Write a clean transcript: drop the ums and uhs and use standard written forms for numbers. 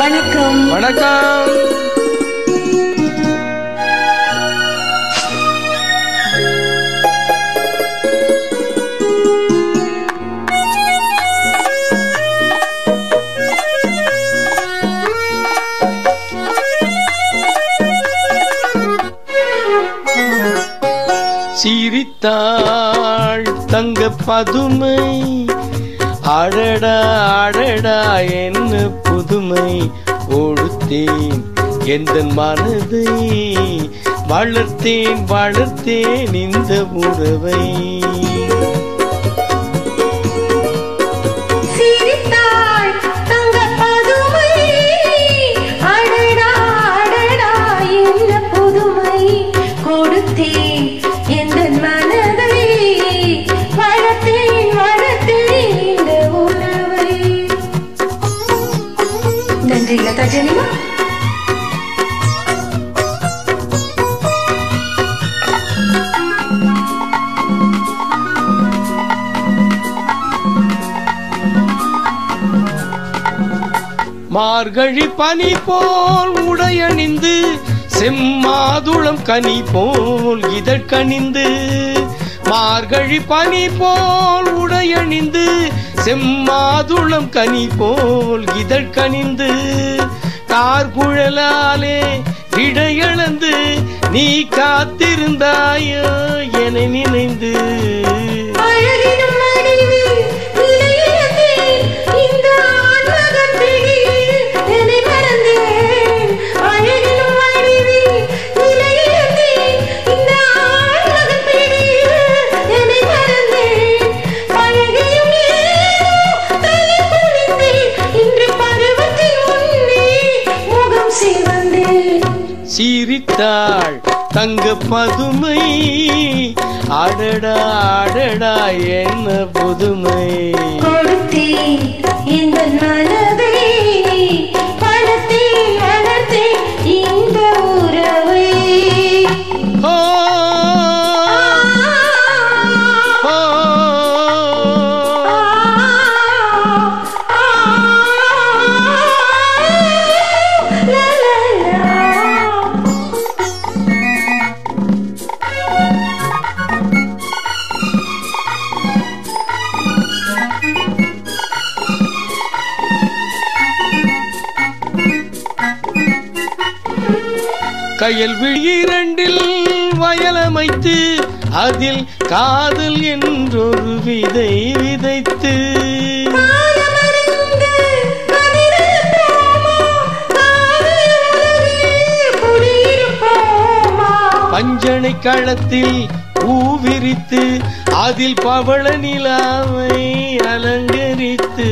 வணக்கம். வணக்கம். சிரித்தாள் தங்க பதுமை, அடடா அடடா என்ன புதுமை, கொடுத்தேன் எந்த மனதை, வளர்த்தேன் வளர்த்தேன் இந்த உறவை. நன்றி லதா ஜெனிமா. மார்கழி பனி போல் உடையணிந்து, செம்மாதுளம் கனி போல் இதழ்கணிந்து, மார்கழி பனி போல் உடையணிந்து, செம்மாதுளம் கனி போல் இதழ்கணிந்து, கார்குழலாலே இடையளந்து நீ காத்திருந்தாயோ என நினைந்து. சிரித்தாள் தங்க பதுமை, அடடா அடடா என்ன புதுமை, கொடுத்தேன் இந்த மனதை, வளர்த்தேன் வளர்த்தேன் இந்த உறவை. ஓ கயல் விழிரண்டில் வயலமைத்து, அதில் காதல் என்றொரு விதை விதைத்து, பஞ்சனை களத்தில் பூவிரித்து, அதில் பவள நிலாவை அலங்கரித்து,